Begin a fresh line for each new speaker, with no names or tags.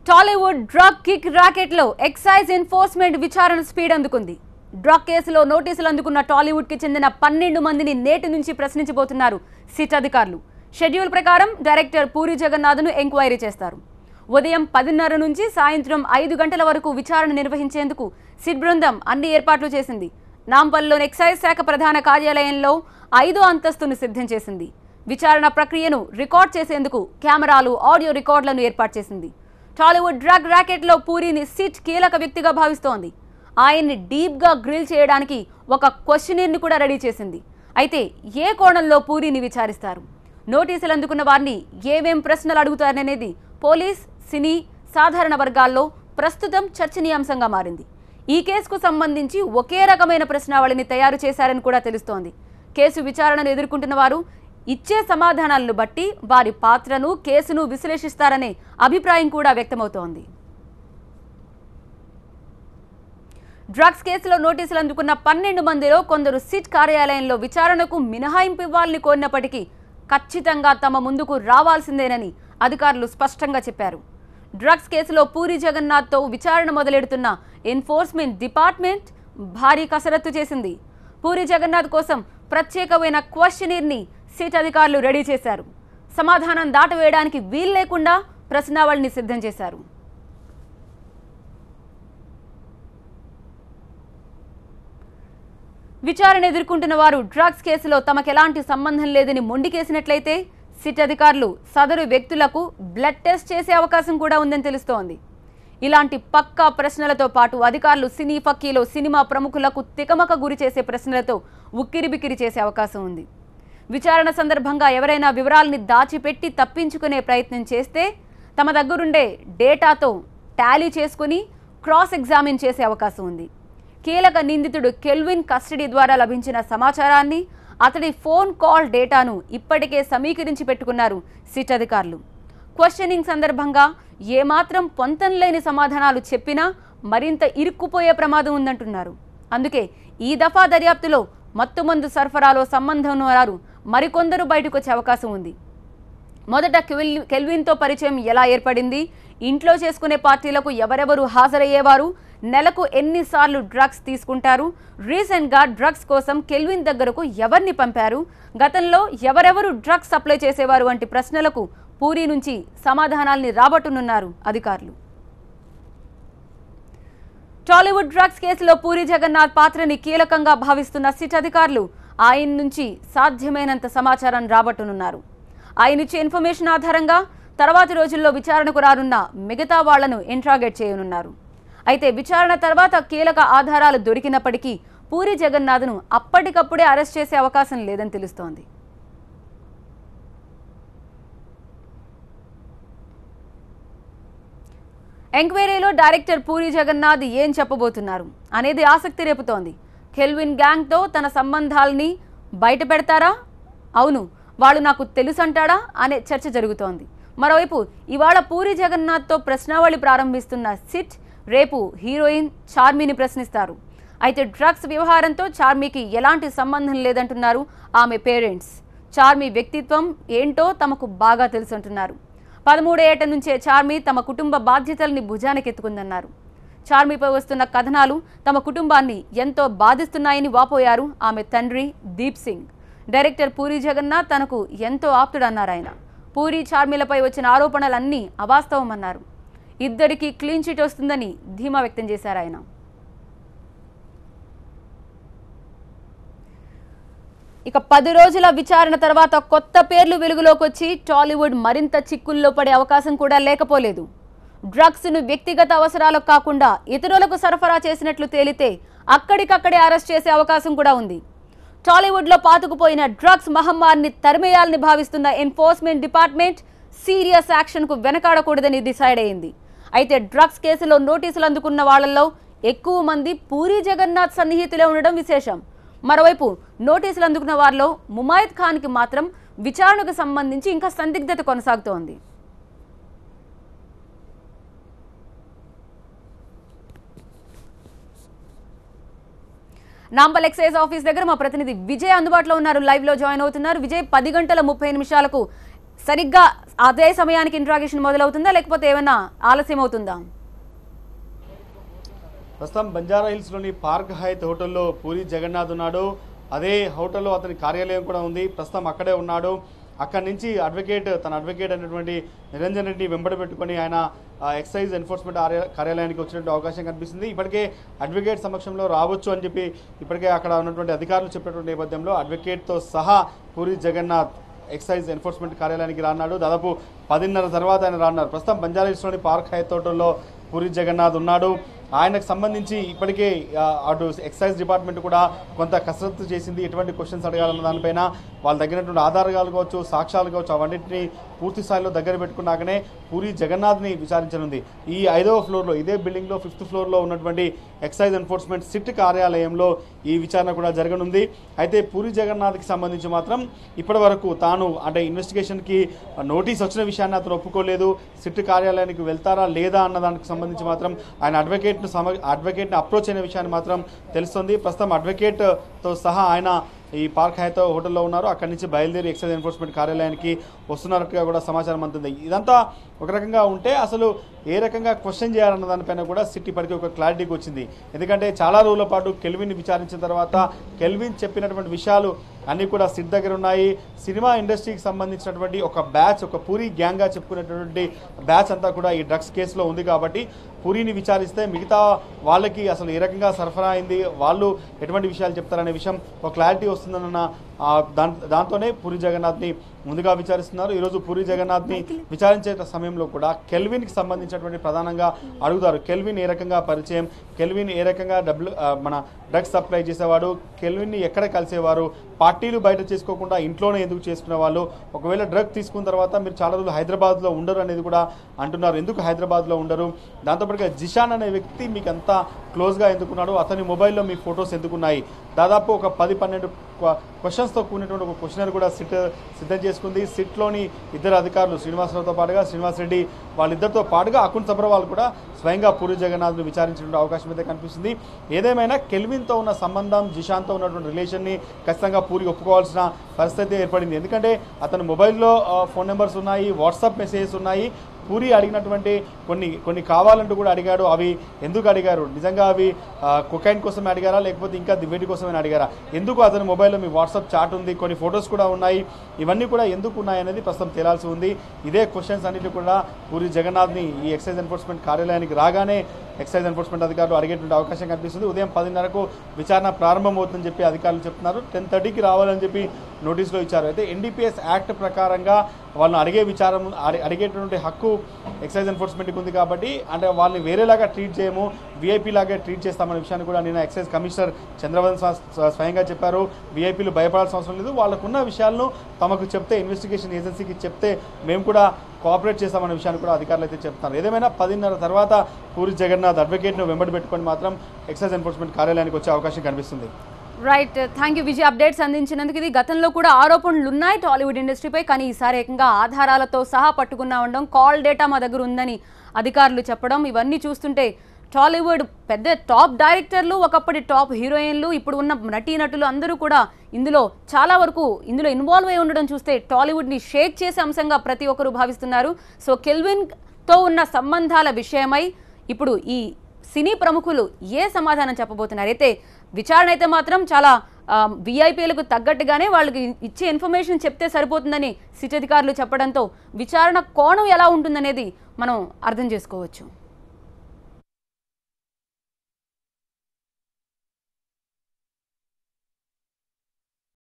Tollywood drug kick rocket లో excise enforcement విచారణ speed అందుకుంది. డ్రగ్ కేసులో నోటీసులు అందుకున్న టాలీవుడ్ కి చెందిన 12 మందిని నేటి నుంచి ప్రశ్నించబోతున్నారు సిట్ అధికారులు. షెడ్యూల్ ప్రకారం డైరెక్టర్ పూరి జగన్నాథ్ను ఎంక్వైరీ చేస్తారు. ఉదయం 10:30 నుంచి సాయంత్రం 5 గంటల వరకు విచారణ నిర్వహించేందుకు సిట్ బృందం అన్ని ఏర్పాట్లు చేసింది. నాంపల్లిలోని ఎక్సైజ్ శాఖ ప్రధాన కార్యాలయంలో 5వ అంతస్తును సిద్ధం చేసింది. విచారణ ప్రక్రియను రికార్డ్ చేసేందుకు కెమెరాలు, ఆడియో రికార్డులను ఏర్పాటు చేసింది. టాలీవుడ్ డ్రగ్ ర్యాకెట్ లో పూరిని సిట్ కీలక వ్యక్తిగా భావిస్తోంది. ఆయన్ని డీప్ గా గ్రిల్ చేయడానికి ఒక క్వశ్చనీర్ ని కూడా రెడీ చేసింది. అయితే ఏ కోణంలో పూరిని విచారిస్తారు, నోటీసులు అందుకున్న వారిని ఏమేం ప్రశ్నలు అడుగుతారనేది పోలీస్, సినీ, సాధారణ వర్గాల్లో ప్రస్తుతం చర్చనీయాంశంగా మారింది. ఈ కేసుకు సంబంధించి ఒకే రకమైన ప్రశ్నావళిని తయారు చేశారని కూడా తెలుస్తోంది. కేసు విచారణను ఎదుర్కొంటున్న వారు ఇచ్చే సమాధానాలను బట్టి వారి పాత్రను, కేసును విశ్లేషిస్తారనే అభిప్రాయం కూడా వ్యక్తమవుతోంది. డ్రగ్స్ కేసులో నోటీసులు అందుకున్న 12 మందిలో కొందరు సిట్ కార్యాలయంలో విచారణకు మినహాయింపు ఇవ్వాలని కోరినప్పటికీ ఖచ్చితంగా తమ ముందుకు రావాల్సిందేనని అధికారులు స్పష్టంగా చెప్పారు. డ్రగ్స్ కేసులో పూరి జగన్నాథ్తో విచారణ మొదలెడుతున్న ఎన్ఫోర్స్మెంట్ డిపార్ట్మెంట్ భారీ కసరత్తు చేసింది. పూరి జగన్నాథ్ కోసం ప్రత్యేకమైన క్వశ్చనీర్ని సిట్ అధికారులు రెడీ చేశారు. సమాధానం దాటవేయడానికి వీలు లేకుండా ప్రశ్నావళిని సిద్ధం చేశారు. విచారణ ఎదుర్కొంటున్న వారు డ్రగ్స్ కేసులో తమకెలాంటి సంబంధం లేదని మొండికేసినట్లయితే సిట్ అధికారులు సదరు వ్యక్తులకు బ్లడ్ టెస్ట్ చేసే అవకాశం కూడా ఉందని తెలుస్తోంది. ఇలాంటి పక్కా ప్రశ్నలతో పాటు అధికారులు సినీ ఫక్కీలో సినిమా ప్రముఖులకు తికమక గురి చేసే ప్రశ్నలతో ఉక్కిరిబిక్కిరి చేసే అవకాశం ఉంది. విచారణ సందర్భంగా ఎవరైనా వివరాలని దాచిపెట్టి తప్పించుకునే ప్రయత్నం చేస్తే తమ దగ్గరుండే డేటాతో టాలీ చేసుకుని క్రాస్ ఎగ్జామిన్ చేసే అవకాశం ఉంది. కీలక నిందితుడు కెల్విన్ కస్టడీ ద్వారా లభించిన సమాచారాన్ని, అతడి ఫోన్ కాల్ డేటాను ఇప్పటికే సమీకరించి పెట్టుకున్నారు సిట్ అధికారులు. క్వశ్చనింగ్ సందర్భంగా ఏమాత్రం పొంతం లేని సమాధానాలు చెప్పినా మరింత ఇరుక్కుపోయే ప్రమాదం ఉందంటున్నారు. అందుకే ఈ దఫా దర్యాప్తులో మత్తుమందు సరఫరాలో సంబంధం ఉన్నవారు మరికొందరు బయటకు వచ్చే అవకాశం ఉంది. మొదట కెల్విన్తో పరిచయం ఎలా ఏర్పడింది, ఇంట్లో చేసుకునే పార్టీలకు ఎవరెవరు హాజరయ్యేవారు, నెలకు ఎన్నిసార్లు డ్రగ్స్ తీసుకుంటారు, రీసెంట్గా డ్రగ్స్ కోసం కెల్విన్ దగ్గరకు ఎవరిని పంపారు, గతంలో ఎవరెవరు డ్రగ్స్ సప్లై చేసేవారు వంటి ప్రశ్నలకు పూరి నుంచి సమాధానాల్ని రాబట్టునున్నారు అధికారులు. టాలీవుడ్ డ్రగ్స్ కేసులో పూరి జగన్నాథ్ పాత్రని కీలకంగా భావిస్తున్న సిట్ అధికారులు ఆయన నుంచి సాధ్యమైనంత సమాచారం రాబట్టునున్నారు. ఆయన ఇచ్చే ఇన్ఫర్మేషన్ ఆధారంగా తర్వాతి రోజుల్లో విచారణకు రానున్న మిగతా వాళ్లను ఇంట్రాగేట్ చేయనున్నారు. అయితే విచారణ తర్వాత కీలక ఆధారాలు దొరికినప్పటికీ పూరి జగన్నాథ్ను అప్పటికప్పుడే అరెస్ట్ చేసే అవకాశం లేదని తెలుస్తోంది. ఎంక్వైరీలో డైరెక్టర్ పూరి జగన్నాథ్ ఏం చెప్పబోతున్నారు అనేది ఆసక్తి రేపుతోంది. కెల్విన్ గ్యాంగ్తో తన సంబంధాలని బయట పెడతారా, అవును వాళ్ళు నాకు తెలుసంటాడా అనే చర్చ జరుగుతోంది. మరోవైపు ఇవాళ పూరి జగన్నాథ్తో ప్రశ్నావళి ప్రారంభిస్తున్న సిట్ రేపు హీరోయిన్ చార్మిని ప్రశ్నిస్తారు. అయితే డ్రగ్స్ వ్యవహారంతో చార్మికి ఎలాంటి సంబంధం లేదంటున్నారు ఆమె పేరెంట్స్. చార్మి వ్యక్తిత్వం ఏంటో తమకు బాగా తెలుసంటున్నారు. 13 ఏళ్ల నుంచే చార్మి తమ కుటుంబ బాధ్యతల్ని భుజానికెత్తుకుందన్నారు. చార్మిపై వస్తున్న కథనాలు తమ కుటుంబాన్ని ఎంతో బాధిస్తున్నాయని వాపోయారు ఆమె తండ్రి దీప్ సింగ్. డైరెక్టర్ పూరి జగన్నాథ్ తనకు ఎంతో ఆప్తుడన్నారాయన. పూరి, చార్మిలపై వచ్చిన ఆరోపణలన్నీ అవాస్తవమన్నారు. ఇద్దరికీ క్లీన్ చిట్ వస్తుందని ధీమా వ్యక్తం చేశారాయన. ఇక 10 రోజుల విచారణ తర్వాత కొత్త పేర్లు వెలుగులోకి వచ్చి టాలీవుడ్ మరింత చిక్కుల్లో పడే అవకాశం కూడా లేకపోలేదు. డ్రగ్స్ ను వ్యక్తిగత అవసరాలకు కాకుండా ఇతరులకు సరఫరా చేసినట్లు తేలితే అక్కడికక్కడే అరెస్ట్ చేసే అవకాశం కూడా ఉంది. టాలీవుడ్ లో పాతుకుపోయిన డ్రగ్స్ మహమ్మారిని తరిమేయాలని భావిస్తున్న ఎన్ఫోర్స్మెంట్ డిపార్ట్మెంట్ సీరియస్ యాక్షన్ కు వెనకాడకూడదని డిసైడ్ అయింది. అయితే డ్రగ్స్ కేసులో నోటీసులు అందుకున్న వాళ్లలో ఎక్కువ మంది పూరి జగన్నాథ్ సన్నిహితులే ఉండడం విశేషం. మరోవైపు నోటీసులు అందుకున్న వారిలో ముమాయిద్ ఖాన్కి మాత్రం విచారణకు సంబంధించి ఇంకా సందిగ్ధత కొనసాగుతోంది. నాంపల్ ఎక్సైజ్ ఆఫీస్ దగ్గర మా ప్రతినిధి విజయ్ అందుబాటులో ఉన్నారు, లైవ్ లో జాయిన్ అవుతున్నారు. విజయ్, 10 గంటల 30 నిమిషాలకు సరిగ్గా అదే సమయానికి ఇంట్రాగేషన్ మొదలవుతుందా లేకపోతే ఏమైనా ఆలస్యం అవుతుందా?
ప్రస్తుతం బంజారా హిల్స్లోని పార్క్ హైత్ హోటల్లో పూరి జగన్నాథ్ ఉన్నాడు. అదే హోటల్లో అతని కార్యాలయం కూడా ఉంది. ప్రస్తుతం అక్కడే ఉన్నాడు. అక్కడి నుంచి తన అడ్వకేట్ అయినటువంటి నిరంజన్ రెడ్డి వెంబడి పెట్టుకొని ఆయన ఎక్సైజ్ ఎన్ఫోర్స్మెంట్ కార్యాలయానికి వచ్చినటువంటి అవకాశం కనిపిస్తుంది. ఇప్పటికే అడ్వకేట్ సమక్షంలో రావచ్చు అని చెప్పి ఇప్పటికే అక్కడ ఉన్నటువంటి అధికారులు చెప్పినటువంటి నేపథ్యంలో అడ్వకేట్తో సహా పూరి జగన్నాథ్ ఎక్సైజ్ ఎన్ఫోర్స్మెంట్ కార్యాలయానికి రాన్నాడు. దాదాపు 10:30 తర్వాత ఆయన రాన్నారు. ప్రస్తుతం బంజారా హిల్స్లోని పార్క్ హైత్ హోటల్లో పూరి జగన్నాథ్ ఉన్నాడు. ఆయనకు సంబంధించి ఇప్పటికే అటు ఎక్సైజ్ డిపార్ట్మెంట్ కూడా కొంత కసరత్తు చేసింది. ఎటువంటి క్వశ్చన్స్ అడగాలన్న దానిపైన వాళ్ళు తగినటువంటి ఆధారాలు కావచ్చు, సాక్ష్యాలు కావచ్చు, అవన్నింటినీ పూర్తి స్థాయిలో దగ్గర పెట్టుకున్నాకనే పూరి జగన్నాథ్ని విచారించనుంది. ఈ 5వ ఫ్లోర్లో, ఇదే బిల్డింగ్లో 5th ఫ్లోర్లో ఉన్నటువంటి ఎక్సైజ్ ఎన్ఫోర్స్మెంట్ సిట్ కార్యాలయంలో ఈ విచారణ కూడా జరగనుంది. అయితే పూరి జగన్నాథ్కి సంబంధించి మాత్రం ఇప్పటి వరకు తాను అంటే ఇన్వెస్టిగేషన్కి నోటీస్ వచ్చిన విషయాన్ని అతను ఒప్పుకోలేదు. సిట్ కార్యాలయానికి వెళ్తారా లేదా అన్న దానికి సంబంధించి మాత్రం ఆయన అడ్వకేట్ని అప్రోచ్ అయిన విషయాన్ని మాత్రం తెలుస్తుంది. ప్రస్తుతం అడ్వకేట్తో సహా ఆయన ఈ పార్క్ హైత్ హోటల్లో ఉన్నారు. అక్కడి నుంచి బయలుదేరి ఎక్సైజ్ ఎన్ఫోర్స్మెంట్ కార్యాలయానికి వస్తున్నట్టుగా కూడా సమాచారం అందుతుంది. ఇదంతా ఒక రకంగా ఉంటే అసలు ఏ రకంగా క్వశ్చన్ చేయాలన్న దానిపైన కూడా సిట్ ఇప్పటికీ ఒక క్లారిటీకి వచ్చింది. ఎందుకంటే చాలా రోజుల పాటు కెల్విన్ విచారించిన తర్వాత కెల్విన్ చెప్పినటువంటి విషయాలు అన్నీ కూడా సిట్ దగ్గర ఉన్నాయి. సినిమా ఇండస్ట్రీకి సంబంధించినటువంటి ఒక బ్యాచ్, ఒక పూరి గ్యాంగ్గా చెప్పుకునేటువంటి బ్యాచ్ అంతా కూడా ఈ డ్రగ్స్ కేసులో ఉంది. కాబట్టి పూరిని విచారిస్తే మిగతా వాళ్ళకి అసలు ఏ రకంగా సరఫరా అయింది, వాళ్ళు ఎటువంటి విషయాలు చెప్తారనే విషయం ఒక క్లారిటీ వస్తుందన్న దాంతోనే పూరి జగన్నాథ్ని ముందుగా విచారిస్తున్నారు. ఈరోజు పూరి జగన్నాథ్ని విచారించే సమయంలో కూడా కెల్విన్కి సంబంధించినటువంటి ప్రధానంగా అడుగుతారు. కెల్విన్ ఏ రకంగా పరిచయం, కెల్విన్ ఏ రకంగా మన డ్రగ్స్ సప్లై చేసేవాడు, కెల్విన్ని ఎక్కడ కలిసేవారు, పార్టీలు బయట చేసుకోకుండా ఇంట్లోనే ఎందుకు చేసుకునే వాళ్ళు, ఒకవేళ డ్రగ్ తీసుకున్న తర్వాత మీరు చాలా రోజులు హైదరాబాద్లో ఉండరు అనేది కూడా అంటున్నారు. ఎందుకు హైదరాబాద్లో ఉండరు, దాంతోపాటుగా జిషాన్ అనే వ్యక్తి మీకు అంతా క్లోజ్గా ఎందుకున్నాడు, అతని మొబైల్లో మీ ఫొటోస్ ఎందుకున్నాయి, దాదాపు ఒక 10-12 క్వశ్చన్స్తో కూడినటువంటి ఒక క్వశ్చనర్ కూడా సిద్ధం చేసుకుంది. సిట్లోని ఇద్దరు అధికారులు శ్రీనివాసరావుతో పాటుగా శ్రీనివాస్ రెడ్డి వాళ్ళిద్దరితో పాటుగా అకున్ సబ్రవాల్ కూడా స్వయంగా పూరి జగన్నాథ్ను విచారించిన అవకాశం అయితే కనిపిస్తుంది. ఏదేమైనా కెల్విన్తో ఉన్న సంబంధం, జిషాన్తో ఉన్నటువంటి రిలేషన్ని ఖచ్చితంగా పూరి ఒప్పుకోవాల్సిన పరిస్థితి ఏర్పడింది. ఎందుకంటే అతని మొబైల్లో ఫోన్ నెంబర్స్ ఉన్నాయి, వాట్సాప్ మెసేజెస్ ఉన్నాయి. పూరి అడిగినటువంటి కొన్ని కావాలంటూ కూడా అడిగాడు. అవి ఎందుకు అడిగారు, నిజంగా అవి కొకైన్ కోసమే అడిగారా లేకపోతే ఇంకా వేటి కోసమే అడిగారా, ఎందుకు అతని మొబైల్లో మీ వాట్సాప్ చాట్ ఉంది, కొన్ని ఫొటోస్ కూడా ఉన్నాయి, ఇవన్నీ కూడా ఎందుకు ఉన్నాయనేది ప్రస్తుతం తేలాల్సి ఉంది. ఇదే క్వశ్చన్స్ అన్నిటి కూడా పూరి జగన్నాథ్ని ఈ ఎక్సైజ్ ఎన్ఫోర్స్మెంట్ కార్యాలయానికి రాగానే ఎక్సైజ్ ఎన్ఫోర్స్మెంట్ అధికారులు అడిగేటువంటి అవకాశం కనిపిస్తుంది. ఉదయం 10:30కు విచారణ ప్రారంభమవుతుందని చెప్పి అధికారులు చెప్తున్నారు. 10:30కి రావాలని చెప్పి నోటీసులో ఇచ్చారు. అయితే ఎన్డీపీఎస్ యాక్ట్ ప్రకారంగా వాళ్ళని అడిగేటువంటి హక్కు ఎక్సైజ్ ఎన్ఫోర్స్మెంట్కి ఉంది. కాబట్టి అంటే వాళ్ళని వేరేలాగా ట్రీట్ చేయము, వీఐపీ లాగా ట్రీట్ చేస్తామనే విషయాన్ని కూడా నిన్న ఎక్సైజ్ కమిషనర్ చంద్రవదన్ స్వయంగా చెప్పారు. వీఐపీలు భయపడాల్సిన అవసరం లేదు, వాళ్ళకున్న విషయాలను తమకు చెప్తే, ఇన్వెస్టిగేషన్ ఏజెన్సీకి చెప్తే మేము కూడా కోఆపరేట్ చేస్తామనే విషయాన్ని కూడా అధికారులు అయితే చెప్తున్నారు. ఏదేమైనా 10:30 తర్వాత పూరి జగన్నాథ్ అడ్వకేట్ను వెంబడి పెట్టుకొని మాత్రం ఎక్సైజ్ ఎన్ఫోర్స్మెంట్ కార్యాలయానికి వచ్చే అవకాశం కనిపిస్తుంది.
Right, thank you Vijay, updates అందించినందుకు. ఇది గతంలో కూడా ఆరోపణలు ఉన్నాయి టాలీవుడ్ ఇండస్ట్రీపై, కానీ ఈసారి ఏకంగా ఆధారాలతో సహా పట్టుకున్నా ఉండడం, కాల్ డేటా మా దగ్గర ఉందని అధికారులు చెప్పడం, ఇవన్నీ చూస్తుంటే టాలీవుడ్ పెద్ద టాప్ డైరెక్టర్లు, ఒకప్పటి టాప్ హీరోయిన్లు, ఇప్పుడు ఉన్న నటీనటులు అందరూ కూడా చాలా వరకు ఇందులో ఇన్వాల్వ్ అయి ఉండడం చూస్తే టాలీవుడ్ని షేక్ చేసే అంశంగా ప్రతి ఒక్కరూ భావిస్తున్నారు. సో కెల్విన్తో ఉన్న సంబంధాల విషయమై ఇప్పుడు ఈ సినీ ప్రముఖులు ఏ సమాధానం చెప్పబోతున్నారు? అయితే విచారణ అయితే మాత్రం చాలా వీఐపీలకు తగ్గట్టుగానే వాళ్ళకి ఇచ్చే ఇన్ఫర్మేషన్ చెప్తే సరిపోతుందని సిట్ అధికారులు చెప్పడంతో విచారణ కోణం ఎలా ఉంటుందనేది మనం అర్థం చేసుకోవచ్చు.